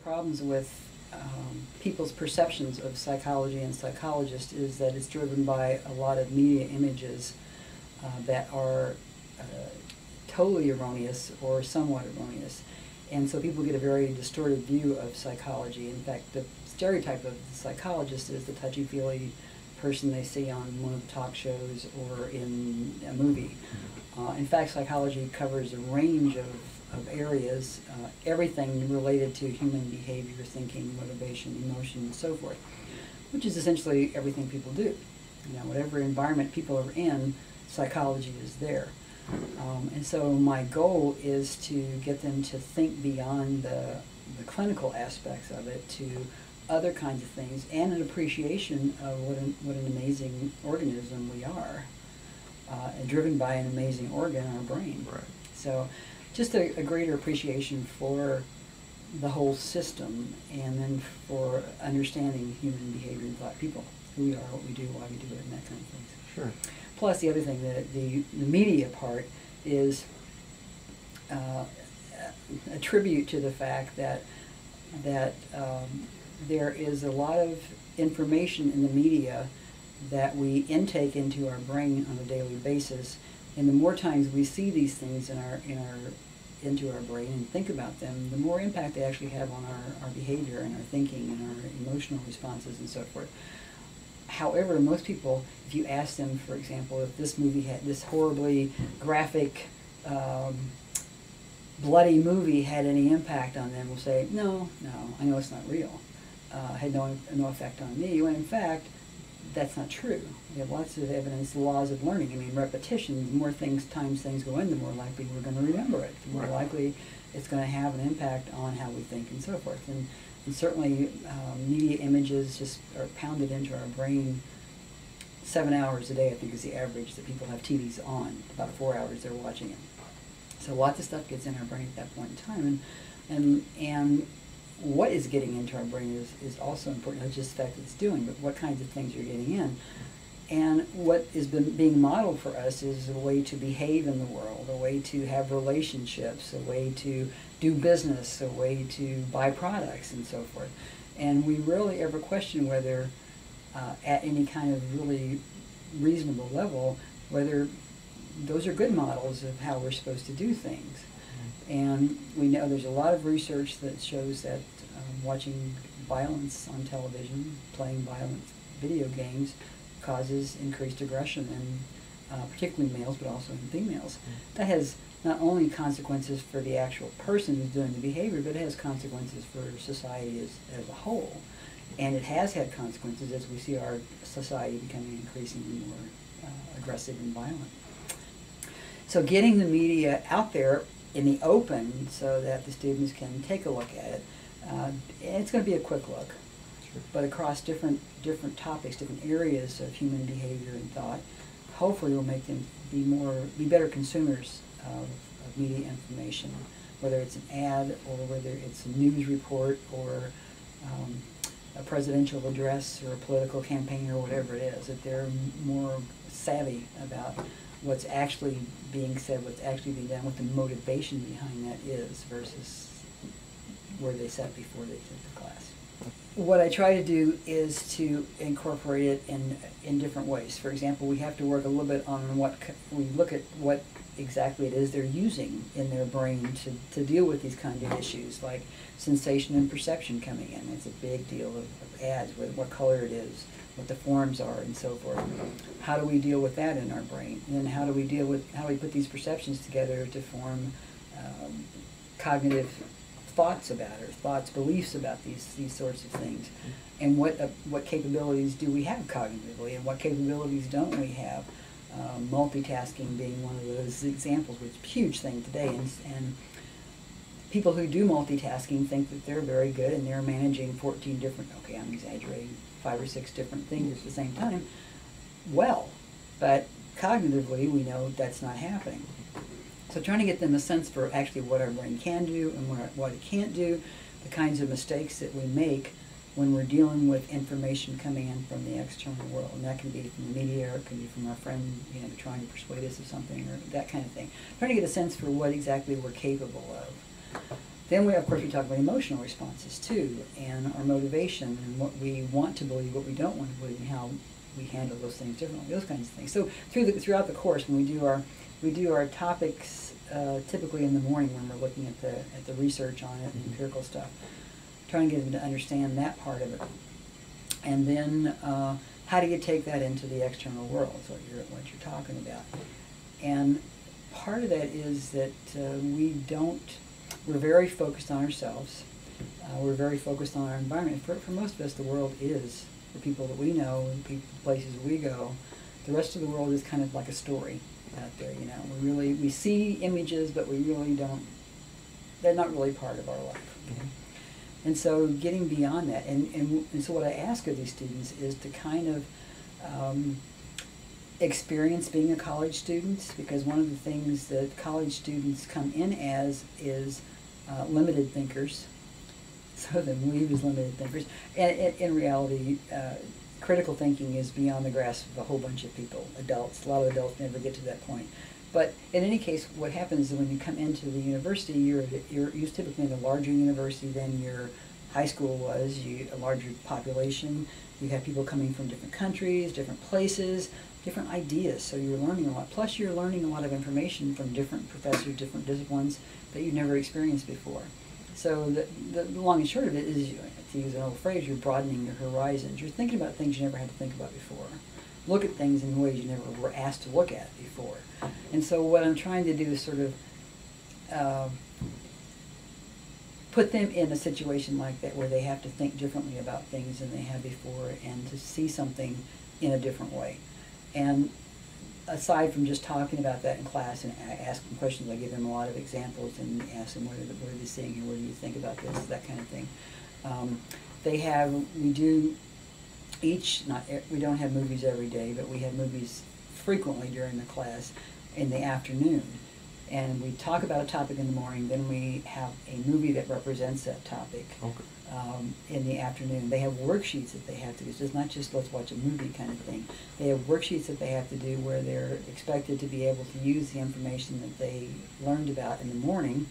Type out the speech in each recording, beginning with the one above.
problems with people's perceptions of psychology and psychologists is that it's driven by a lot of media images that are totally erroneous or somewhat erroneous. And so people get a very distorted view of psychology. In fact, the stereotype of the psychologist is the touchy-feely person they see on one of the talk shows or in a movie. In fact, psychology covers a range of areas, everything related to human behavior, thinking, motivation, emotion, and so forth, which is essentially everything people do. You know, whatever environment people are in, psychology is there. And so my goal is to get them to think beyond the clinical aspects of it to other kinds of things and an appreciation of what an amazing organism we are, driven by an amazing organ, our brain. Right. So just a greater appreciation for the whole system, and then for understanding human behavior and thought, people, who we are, what we do, why we do it, and that kind of things. Sure. Plus the other thing, the media part is a tribute to the fact that there is a lot of information in the media that we intake into our brain on a daily basis, and the more times we see these things into our brain and think about them, the more impact they actually have on our behavior and our thinking and our emotional responses and so forth. However, most people, if you ask them, for example, if this movie had this horribly graphic, bloody movie had any impact on them, will say, no, I know it's not real. Had no effect on me, when in fact, that's not true. We have lots of evidence, the laws of learning. I mean, repetition, the more times things go in, the more likely we're going to remember it. The more likely it's going to have an impact on how we think and so forth. And certainly media images just are pounded into our brain 7 hours a day, I think, is the average that people have TVs on. About 4 hours they're watching it. So lots of stuff gets in our brain at that point in time. And what is getting into our brain is also important, not just the fact that it's doing, but what kinds of things you're getting in. And what is being modeled for us is a way to behave in the world, a way to have relationships, a way to do business, a way to buy products, and so forth. And we rarely ever question whether, at any kind of really reasonable level, whether those are good models of how we're supposed to do things. And we know there's a lot of research that shows that watching violence on television, playing violent video games, causes increased aggression in particularly males, but also in females. That has not only consequences for the actual person who's doing the behavior, but it has consequences for society as a whole. And it has had consequences as we see our society becoming increasingly more aggressive and violent. So getting the media out there in the open so that the students can take a look at it, it's going to be a quick look. Sure. But across different topics, different areas of human behavior and thought, hopefully will make them be better consumers of media information, whether it's an ad or whether it's a news report or a presidential address or a political campaign or whatever it is, that they're more savvy about what's actually being said, what's actually being done, what the motivation behind that is versus where they sat before they took the class. What I try to do is to incorporate it in different ways. For example, we have to work a little bit on we look at what exactly it is they're using in their brain to deal with these kind of issues, like sensation and perception coming in. It's a big deal of ads, what color it is, what the forms are, and so forth. How do we deal with that in our brain? And then how do we put these perceptions together to form cognitive thoughts about it, beliefs about these sorts of things? And what capabilities do we have cognitively, and what capabilities don't we have? Multitasking being one of those examples, which is a huge thing today. And people who do multitasking think that they're very good and they're managing 14 different, okay, I'm exaggerating, 5 or 6 different things at the same time. Well, but cognitively we know that's not happening. So trying to get them a sense for actually what our brain can do and what it can't do, the kinds of mistakes that we make when we're dealing with information coming in from the external world. And that can be from the media, or it can be from our friend, trying to persuade us of something, or that kind of thing. Trying to get a sense for what exactly we're capable of. Then we, of course, we talk about emotional responses too, and our motivation, and what we want to believe, what we don't want to believe, and how we handle those things differently, those kinds of things. So throughout the course, when we do our topics, typically in the morning when we're looking at the research on it and empirical stuff, trying to get them to understand that part of it, and then how do you take that into the external world? Is what you're talking about, and part of that is that we're very focused on ourselves. We're very focused on our environment. For most of us, the world is, for people that we know and places we go, the rest of the world is kind of like a story out there. You know, we see images, but we really don't. They're not really part of our life. Okay? And so, getting beyond that, and so what I ask of these students is to kind of experience being a college student, because one of the things that college students come in as is limited thinkers. So they believe as limited thinkers. And in reality, critical thinking is beyond the grasp of a whole bunch of people, adults. A lot of adults never get to that point. But in any case, what happens is when you come into the university, you're typically in a larger university than your high school was, a larger population. You have people coming from different countries, different places, different ideas, so you're learning a lot. Plus you're learning a lot of information from different professors, different disciplines that you've never experienced before. So the long and short of it is, to use an old phrase, you're broadening your horizons. You're thinking about things you never had to think about before. Look at things in ways you never were asked to look at before. And so what I'm trying to do is sort of put them in a situation like that where they have to think differently about things than they have before, and to see something in a different way. And aside from just talking about that in class and asking questions, I give them a lot of examples and ask them, what are they seeing here, what do you think about this, that kind of thing. We don't have movies every day, but we have movies frequently during the class in the afternoon. And we talk about a topic in the morning, then we have a movie that represents that topic. Okay. In the afternoon. They have worksheets that they have to do. So it's not just let's watch a movie kind of thing. They have worksheets that they have to do where they're expected to be able to use the information that they learned about in the morning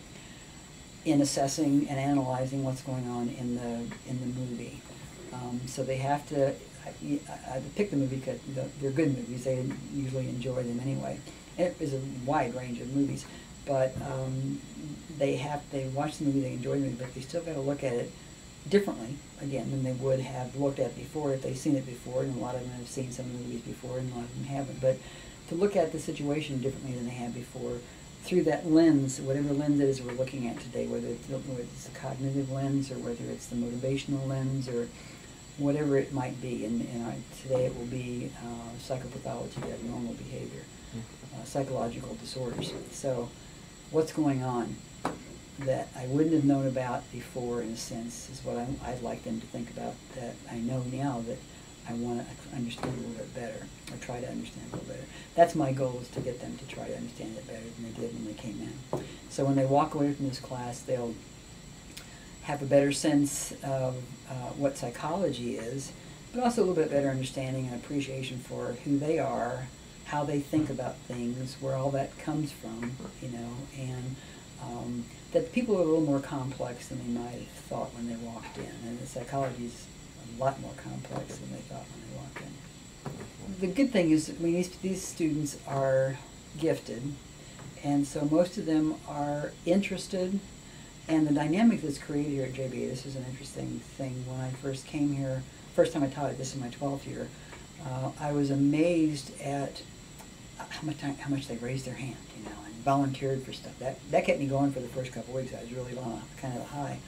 in assessing and analyzing what's going on in the movie. So they have to I pick the movie because they're good movies. They usually enjoy them anyway. And it is a wide range of movies, but they watch the movie, they enjoy the movie, but they still got to look at it differently, again, than they would have looked at before if they've seen it before, and a lot of them have seen some of the movies before, and a lot of them haven't. But to look at the situation differently than they have before, through that lens, whatever lens it is we're looking at today, whether it's the cognitive lens, or whether it's the motivational lens, or whatever it might be. And today it will be psychopathology, abnormal behavior, psychological disorders. So what's going on that I wouldn't have known about before, in a sense, is what I'd like them to think about, that I know now that I want to understand a little bit better, or try to understand a little better. That's my goal, is to get them to try to understand it better than they did when they came in. So when they walk away from this class, they'll have a better sense of what psychology is, but also a little bit better understanding and appreciation for who they are, how they think about things, where all that comes from, and that people are a little more complex than they might have thought when they walked in, and the psychology is a lot more complex than they thought when they walked in. The good thing is, these students are gifted, and so most of them are interested, and the dynamic that's created here at JBA, this is an interesting thing. When I first came here, first time I taught it, this is my 12th year, I was amazed at how much they raised their hand, and volunteered for stuff. That kept me going for the first couple of weeks. I was really on kind of a high.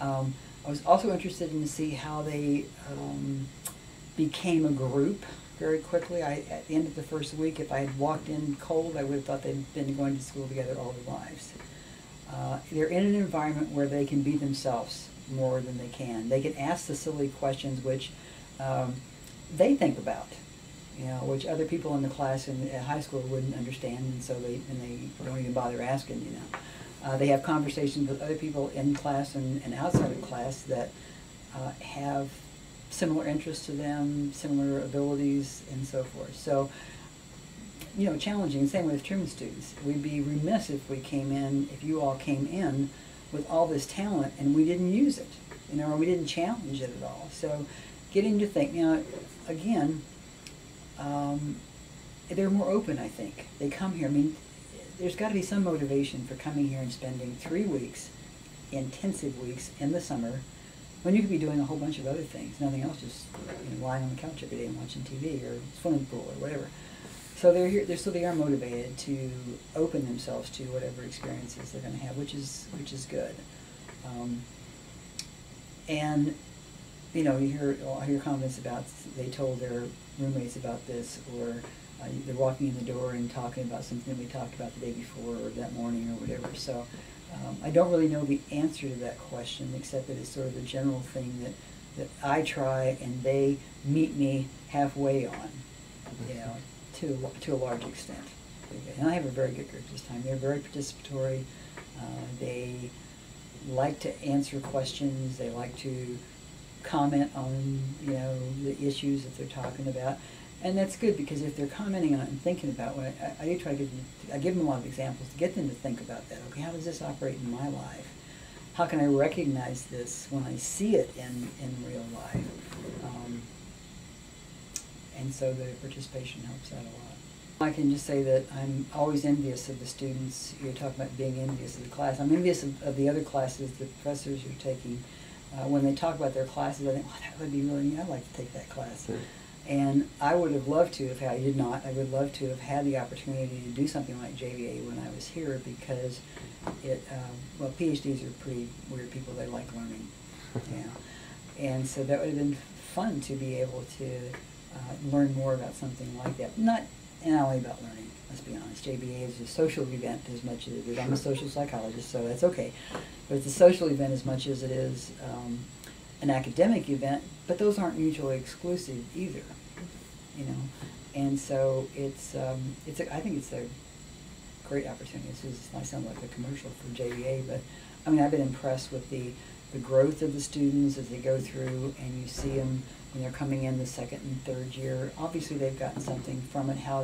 I was also interested in to see how they became a group very quickly. At the end of the first week, if I had walked in cold, I would have thought they'd been going to school together all their lives. They're in an environment where they can be themselves more than they can. They can ask the silly questions which they think about, which other people in the class at high school wouldn't understand, and so they don't even bother asking. They have conversations with other people in class and outside of class that have similar interests to them, similar abilities, and so forth. So, challenging. Same with Truman students. We'd be remiss if you all came in with all this talent and we didn't use it, or we didn't challenge it at all. So getting to think, again, they're more open, I think. They come here. I mean, there's got to be some motivation for coming here and spending 3 weeks, intensive weeks in the summer, when you could be doing a whole bunch of other things, nothing else, just lying on the couch every day and watching TV or swimming pool or whatever. So they're here. So they are motivated to open themselves to whatever experiences they're going to have, which is good. And you hear comments about they told their roommates about this, or they're walking in the door and talking about something we talked about the day before or that morning or whatever. So I don't really know the answer to that question, except that it's sort of a general thing that I try and they meet me halfway on, to a large extent. And I have a very good group this time. They're very participatory. They like to answer questions. They like to comment on the issues that they're talking about. And that's good, because if they're commenting on it and thinking about what I do try to give them a lot of examples to get them to think about that. Okay, how does this operate in my life? How can I recognize this when I see it in real life? And so the participation helps out a lot. I can just say that I'm always envious of the students. You're talking about being envious of the class. I'm envious of the other classes, the professors you're taking. When they talk about their classes, I think, that would be really neat. I'd like to take that class. Sure. And I would have loved to, if I did not, I would love to have had the opportunity to do something like JBA when I was here, because PhDs are pretty weird people. They like learning. And so that would have been fun to be able to learn more about something like that. Not only about learning, let's be honest. JBA is a social event as much as it is. I'm a social psychologist, so that's okay. But it's a social event as much as it is an academic event, but those aren't mutually exclusive either, And so I think it's a great opportunity. This might sound like a commercial for JBA, but I mean, I've been impressed with the growth of the students as they go through, and you see them when they're coming in the second and third year. Obviously, they've gotten something from it. How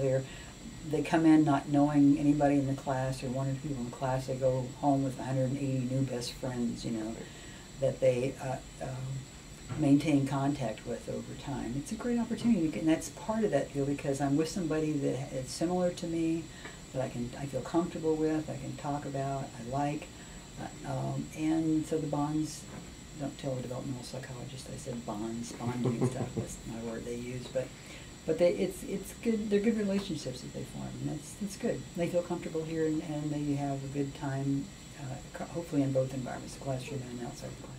they come in not knowing anybody in the class or one or two people in the class. They go home with 180 new best friends, that they maintain contact with over time. It's a great opportunity, and that's part of that deal, because I'm with somebody that is similar to me, that I feel comfortable with, I can talk about, I like, and so the bonds. Don't tell a developmental psychologist I said bonds, bonding and stuff. That's not a word they use, but it's good. They're good relationships that they form, and that's good. They feel comfortable here, and they have a good time, hopefully in both environments, the classroom and outside the classroom.